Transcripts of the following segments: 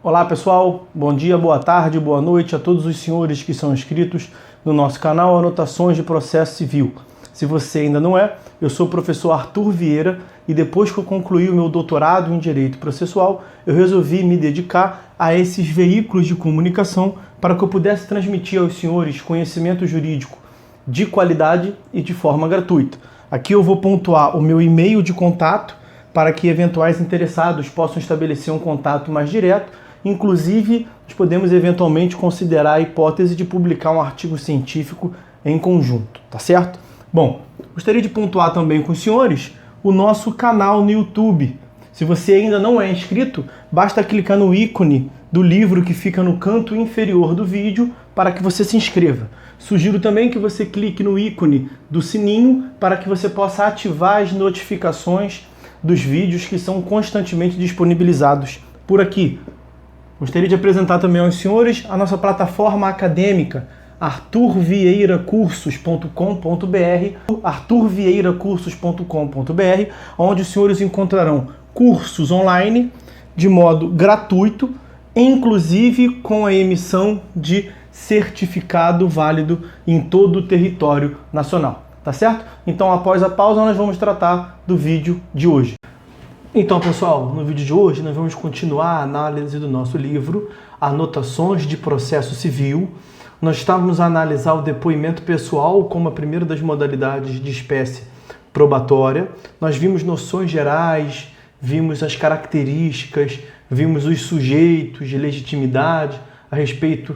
Olá pessoal, bom dia, boa tarde, boa noite a todos os senhores que são inscritos no nosso canal Anotações de Processo Civil. Se você ainda não é, eu sou o professor Arthur Vieira e depois que eu concluí o meu doutorado em Direito Processual, eu resolvi me dedicar a esses veículos de comunicação para que eu pudesse transmitir aos senhores conhecimento jurídico de qualidade e de forma gratuita. Aqui eu vou pontuar o meu e-mail de contato para que eventuais interessados possam estabelecer um contato mais direto. Inclusive, nós podemos eventualmente considerar a hipótese de publicar um artigo científico em conjunto, tá certo? Bom, gostaria de pontuar também com os senhores o nosso canal no YouTube. Se você ainda não é inscrito, basta clicar no ícone do livro que fica no canto inferior do vídeo para que você se inscreva. Sugiro também que você clique no ícone do sininho para que você possa ativar as notificações dos vídeos que são constantemente disponibilizados por aqui. Gostaria de apresentar também aos senhores a nossa plataforma acadêmica, arturvieiracursos.com.br, arturvieiracursos.com.br, onde os senhores encontrarão cursos online de modo gratuito, inclusive com a emissão de certificado válido em todo o território nacional, tá certo? Então, após a pausa, nós vamos tratar do vídeo de hoje. Então, pessoal, no vídeo de hoje nós vamos continuar a análise do nosso livro Anotações de Processo Civil. Nós estávamos a analisar o depoimento pessoal como a primeira das modalidades de espécie probatória. Nós vimos noções gerais, vimos as características, vimos os sujeitos de legitimidade, a respeito,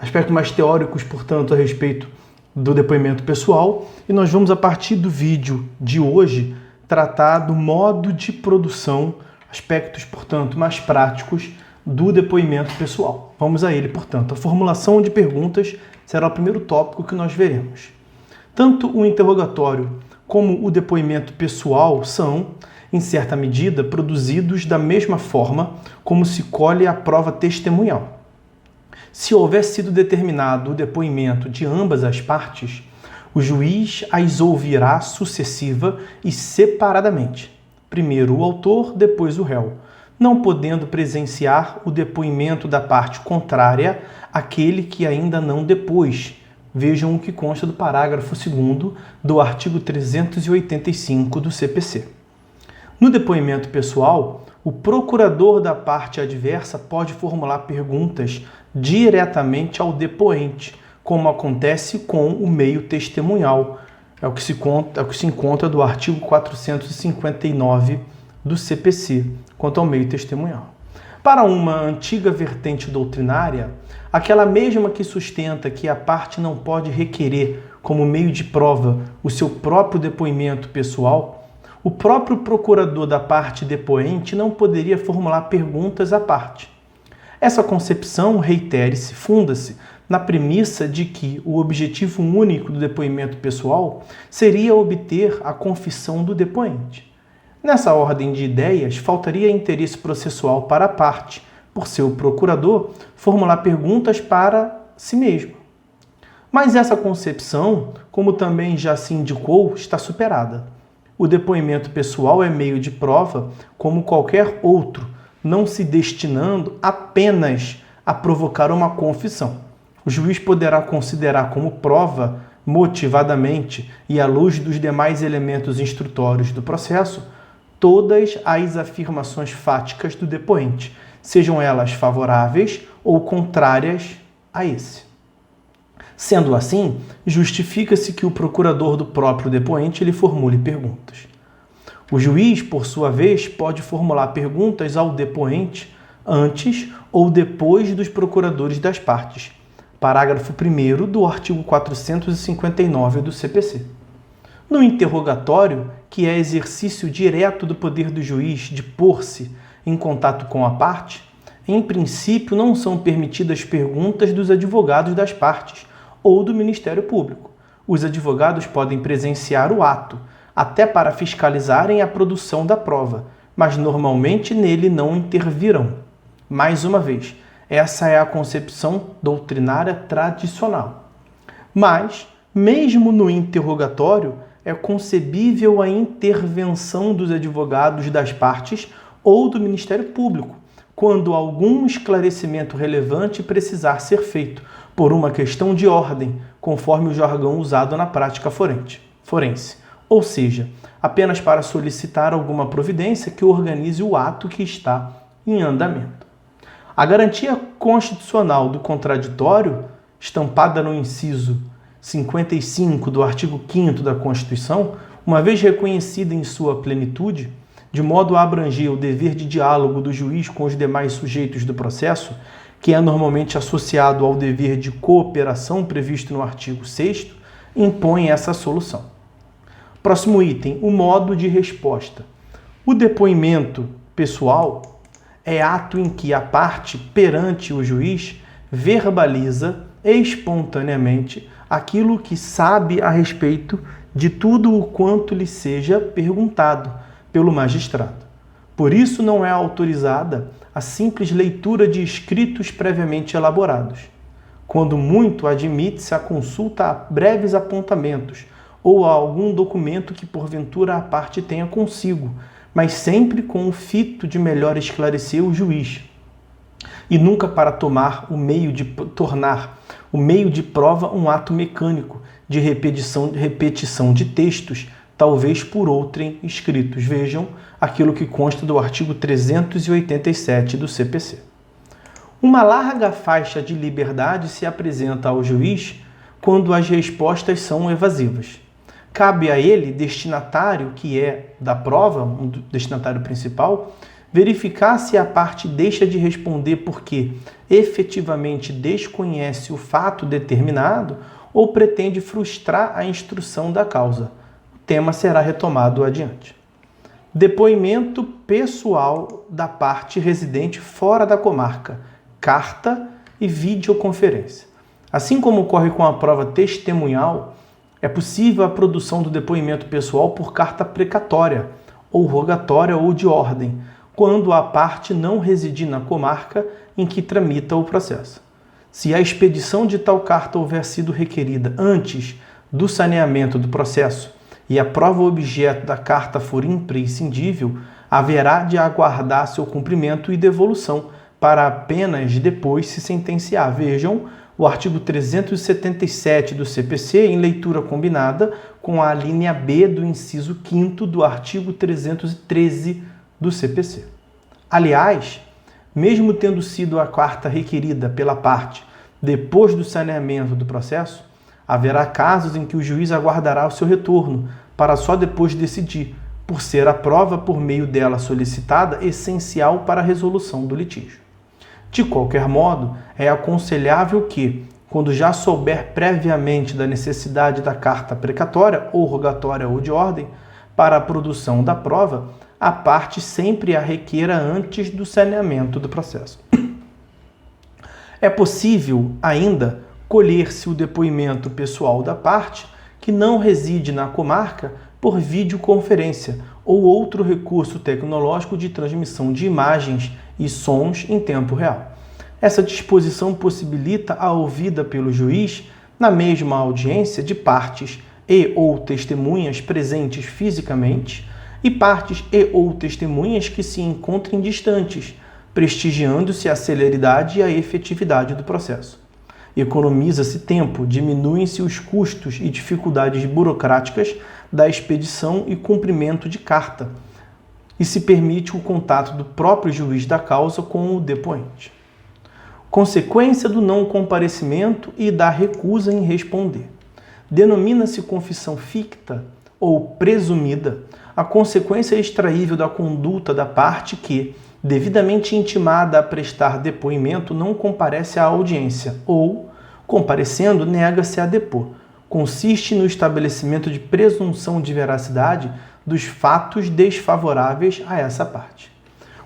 aspectos mais teóricos, portanto, a respeito do depoimento pessoal. E nós vamos, a partir do vídeo de hoje, tratar do modo de produção, aspectos, portanto, mais práticos do depoimento pessoal. Vamos a ele, portanto. A formulação de perguntas será o primeiro tópico que nós veremos. Tanto o interrogatório como o depoimento pessoal são, em certa medida, produzidos da mesma forma como se colhe a prova testemunhal. Se houver sido determinado o depoimento de ambas as partes, o juiz as ouvirá sucessiva e separadamente. Primeiro o autor, depois o réu, não podendo presenciar o depoimento da parte contrária àquele que ainda não depôs. Vejam o que consta do parágrafo 2º do artigo 385 do CPC. No depoimento pessoal, o procurador da parte adversa pode formular perguntas diretamente ao depoente, como acontece com o meio testemunhal. É o que se encontra do artigo 459 do CPC, quanto ao meio testemunhal. Para uma antiga vertente doutrinária, aquela mesma que sustenta que a parte não pode requerer como meio de prova o seu próprio depoimento pessoal, o próprio procurador da parte depoente não poderia formular perguntas à parte. Essa concepção, reitere-se, funda-se na premissa de que o objetivo único do depoimento pessoal seria obter a confissão do depoente. Nessa ordem de ideias, faltaria interesse processual para a parte, por seu procurador, formular perguntas para si mesmo. Mas essa concepção, como também já se indicou, está superada. O depoimento pessoal é meio de prova como qualquer outro, não se destinando apenas a provocar uma confissão. O juiz poderá considerar como prova, motivadamente e à luz dos demais elementos instrutórios do processo, todas as afirmações fáticas do depoente, sejam elas favoráveis ou contrárias a esse. Sendo assim, justifica-se que o procurador do próprio depoente lhe formule perguntas. O juiz, por sua vez, pode formular perguntas ao depoente antes ou depois dos procuradores das partes. Parágrafo 1º do artigo 459 do CPC. No interrogatório, que é exercício direto do poder do juiz de pôr-se em contato com a parte, em princípio não são permitidas perguntas dos advogados das partes ou do Ministério Público. Os advogados podem presenciar o ato, até para fiscalizarem a produção da prova, mas normalmente nele não intervirão. Mais uma vez, essa é a concepção doutrinária tradicional. Mas, mesmo no interrogatório, é concebível a intervenção dos advogados das partes ou do Ministério Público, quando algum esclarecimento relevante precisar ser feito por uma questão de ordem, conforme o jargão usado na prática forense, ou seja, apenas para solicitar alguma providência que organize o ato que está em andamento. A garantia constitucional do contraditório, estampada no inciso 55 do artigo 5º da Constituição, uma vez reconhecida em sua plenitude, de modo a abranger o dever de diálogo do juiz com os demais sujeitos do processo, que é normalmente associado ao dever de cooperação previsto no artigo 6º, impõe essa solução. Próximo item, o modo de resposta. O depoimento pessoal é ato em que a parte perante o juiz verbaliza espontaneamente aquilo que sabe a respeito de tudo o quanto lhe seja perguntado pelo magistrado. Por isso não é autorizada a simples leitura de escritos previamente elaborados. Quando muito, admite-se a consulta a breves apontamentos ou a algum documento que porventura a parte tenha consigo, mas sempre com o fito de melhor esclarecer o juiz, e nunca para tornar o meio de prova um ato mecânico de repetição de textos, talvez por outrem escritos. Vejam aquilo que consta do artigo 387 do CPC. Uma larga faixa de liberdade se apresenta ao juiz quando as respostas são evasivas. Cabe a ele, destinatário que é da prova, um destinatário principal, verificar se a parte deixa de responder porque efetivamente desconhece o fato determinado ou pretende frustrar a instrução da causa. O tema será retomado adiante. Depoimento pessoal da parte residente fora da comarca, carta e videoconferência. Assim como ocorre com a prova testemunhal, é possível a produção do depoimento pessoal por carta precatória, ou rogatória ou de ordem, quando a parte não residir na comarca em que tramita o processo. Se a expedição de tal carta houver sido requerida antes do saneamento do processo e a prova objeto da carta for imprescindível, haverá de aguardar seu cumprimento e devolução para apenas depois se sentenciar. Vejam o artigo 377 do CPC em leitura combinada com a linha B do inciso 5º do artigo 313 do CPC. Aliás, mesmo tendo sido a carta requerida pela parte depois do saneamento do processo, haverá casos em que o juiz aguardará o seu retorno para só depois decidir, por ser a prova por meio dela solicitada essencial para a resolução do litígio. De qualquer modo, é aconselhável que, quando já souber previamente da necessidade da carta precatória ou rogatória ou de ordem para a produção da prova, a parte sempre a requeira antes do saneamento do processo. É possível ainda colher-se o depoimento pessoal da parte que não reside na comarca por videoconferência ou outro recurso tecnológico de transmissão de imagens e sons em tempo real. Essa disposição possibilita a ouvida pelo juiz na mesma audiência de partes e ou testemunhas presentes fisicamente e partes e ou testemunhas que se encontrem distantes, prestigiando-se a celeridade e a efetividade do processo. Economiza-se tempo, diminuem-se os custos e dificuldades burocráticas da expedição e cumprimento de carta, e se permite o contato do próprio juiz da causa com o depoente. Consequência do não comparecimento e da recusa em responder. Denomina-se confissão ficta ou presumida a consequência extraível da conduta da parte que, devidamente intimada a prestar depoimento, não comparece à audiência ou, comparecendo, nega-se a depor. Consiste no estabelecimento de presunção de veracidade dos fatos desfavoráveis a essa parte.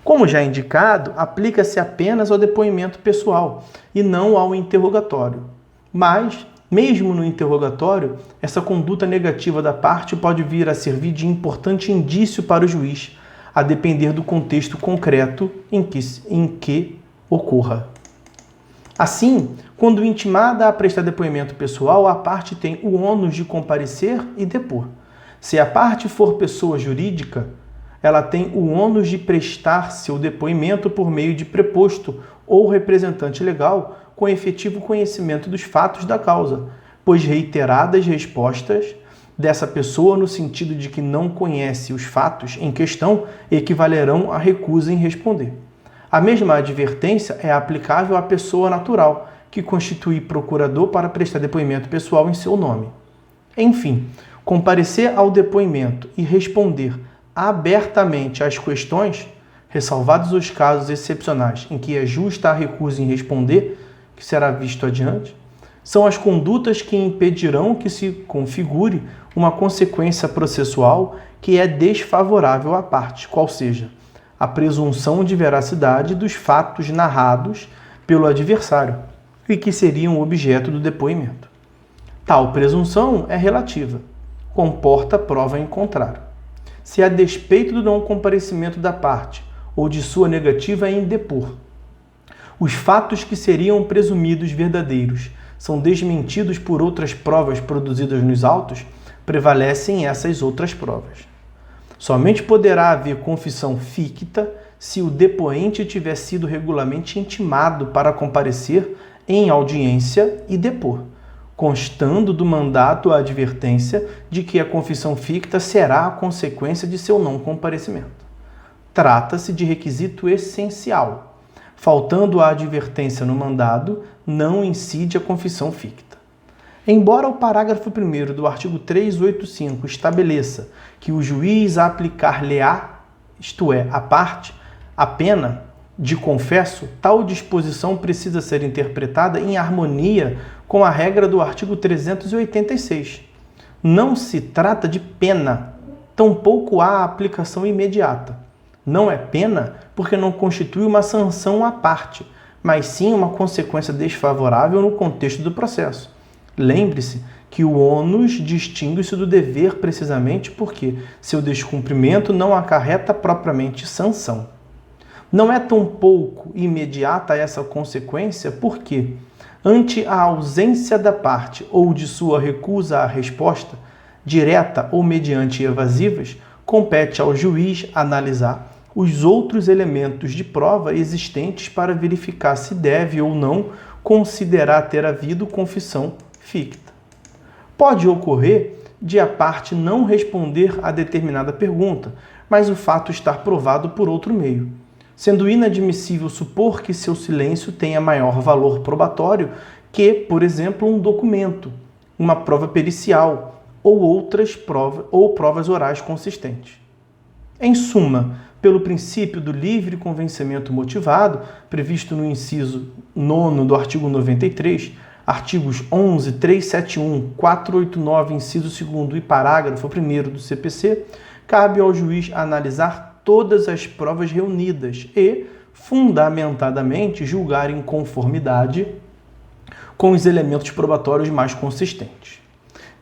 Como já indicado, aplica-se apenas ao depoimento pessoal e não ao interrogatório. Mas, mesmo no interrogatório, essa conduta negativa da parte pode vir a servir de importante indício para o juiz, a depender do contexto concreto em que ocorra. Assim, quando intimada a prestar depoimento pessoal, a parte tem o ônus de comparecer e depor. Se a parte for pessoa jurídica, ela tem o ônus de prestar seu depoimento por meio de preposto ou representante legal com efetivo conhecimento dos fatos da causa, pois reiteradas respostas dessa pessoa no sentido de que não conhece os fatos em questão equivalerão à recusa em responder. A mesma advertência é aplicável à pessoa natural, que constitui procurador para prestar depoimento pessoal em seu nome. Enfim, comparecer ao depoimento e responder abertamente às questões, ressalvados os casos excepcionais em que é justa a recusa em responder, que será visto adiante, são as condutas que impedirão que se configure uma consequência processual que é desfavorável à parte, qual seja a presunção de veracidade dos fatos narrados pelo adversário e que seriam objeto do depoimento. Tal presunção é relativa, comporta prova em contrário. Se a despeito do não comparecimento da parte ou de sua negativa em depor, os fatos que seriam presumidos verdadeiros são desmentidos por outras provas produzidas nos autos, prevalecem essas outras provas. Somente poderá haver confissão ficta se o depoente tiver sido regularmente intimado para comparecer em audiência e depor, constando do mandato a advertência de que a confissão ficta será a consequência de seu não comparecimento. Trata-se de requisito essencial. Faltando a advertência no mandado, não incide a confissão ficta. Embora o parágrafo 1º do artigo 385 estabeleça que o juiz a aplicar-lhe-á, isto é, a parte, a pena de confesso, tal disposição precisa ser interpretada em harmonia com a regra do artigo 386. Não se trata de pena, tampouco há aplicação imediata. Não é pena porque não constitui uma sanção à parte, mas sim uma consequência desfavorável no contexto do processo. Lembre-se que o ônus distingue-se do dever precisamente porque seu descumprimento não acarreta propriamente sanção. Não é tampouco imediata essa consequência porque, ante a ausência da parte ou de sua recusa à resposta, direta ou mediante evasivas, compete ao juiz analisar os outros elementos de prova existentes para verificar se deve ou não considerar ter havido confissão ficta. Pode ocorrer de a parte não responder a determinada pergunta, mas o fato estar provado por outro meio, sendo inadmissível supor que seu silêncio tenha maior valor probatório que, por exemplo, um documento, uma prova pericial ou outras provas orais consistentes. Em suma, pelo princípio do livre convencimento motivado, previsto no inciso 9º do artigo 93, artigos 11, 371, 489, inciso 2º e parágrafo 1º do CPC, cabe ao juiz analisar todas as provas reunidas e, fundamentadamente, julgar em conformidade com os elementos probatórios mais consistentes.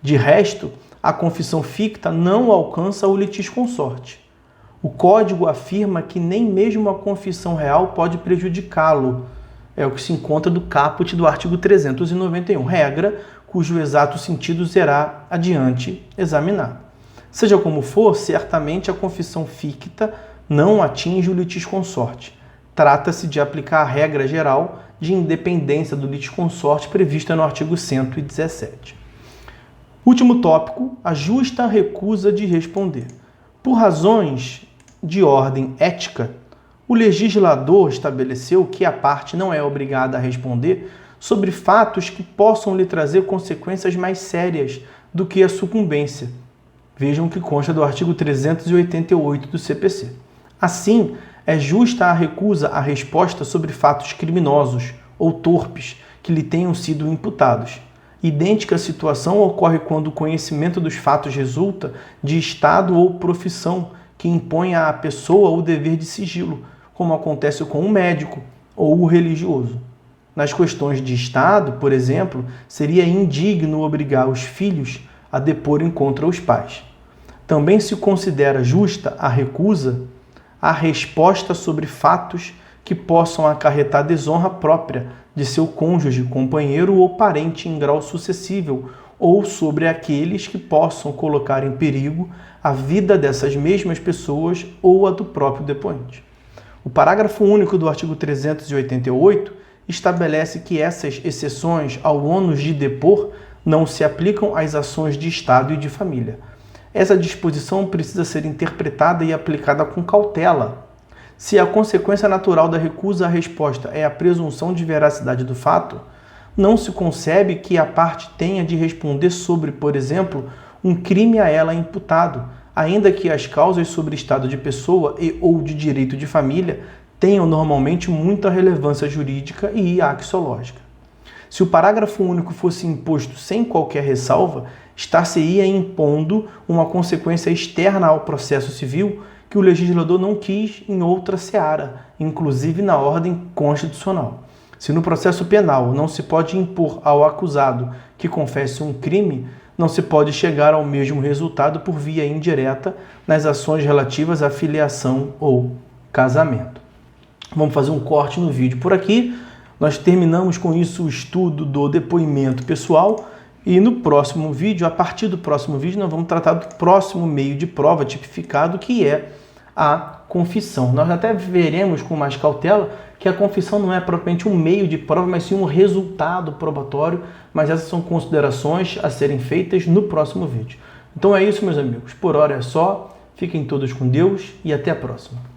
De resto, a confissão ficta não alcança o litisconsorte. O Código afirma que nem mesmo a confissão real pode prejudicá-lo. É o que se encontra do caput do artigo 391, regra cujo exato sentido será adiante examinado. Seja como for, certamente a confissão ficta não atinge o litisconsorte. Trata-se de aplicar a regra geral de independência do litisconsorte prevista no artigo 117. Último tópico, a justa recusa de responder. Por razões de ordem ética, o legislador estabeleceu que a parte não é obrigada a responder sobre fatos que possam lhe trazer consequências mais sérias do que a sucumbência. Vejam que consta do artigo 388 do CPC. Assim, é justa a recusa à resposta sobre fatos criminosos ou torpes que lhe tenham sido imputados. Idêntica situação ocorre quando o conhecimento dos fatos resulta de estado ou profissão que impõe à pessoa o dever de sigilo, como acontece com o médico ou o religioso. Nas questões de estado, por exemplo, seria indigno obrigar os filhos a deporem contra os pais. Também se considera justa a recusa à resposta sobre fatos que possam acarretar desonra própria de seu cônjuge, companheiro ou parente em grau sucessível, ou sobre aqueles que possam colocar em perigo a vida dessas mesmas pessoas ou a do próprio depoente. O parágrafo único do artigo 388 estabelece que essas exceções ao ônus de depor não se aplicam às ações de Estado e de família. Essa disposição precisa ser interpretada e aplicada com cautela. Se a consequência natural da recusa à resposta é a presunção de veracidade do fato, não se concebe que a parte tenha de responder sobre, por exemplo, um crime a ela imputado, ainda que as causas sobre estado de pessoa e ou de direito de família tenham normalmente muita relevância jurídica e axiológica. Se o parágrafo único fosse imposto sem qualquer ressalva, estar-se-ia impondo uma consequência externa ao processo civil que o legislador não quis em outra seara, inclusive na ordem constitucional. Se no processo penal não se pode impor ao acusado que confesse um crime, não se pode chegar ao mesmo resultado por via indireta nas ações relativas à filiação ou casamento. Vamos fazer um corte no vídeo por aqui. Nós terminamos com isso o estudo do depoimento pessoal e no próximo vídeo, a partir do próximo vídeo, nós vamos tratar do próximo meio de prova tipificado, que é a confissão. Nós até veremos com mais cautela que a confissão não é propriamente um meio de prova, mas sim um resultado probatório, mas essas são considerações a serem feitas no próximo vídeo. Então é isso, meus amigos. Por hora é só. Fiquem todos com Deus e até a próxima.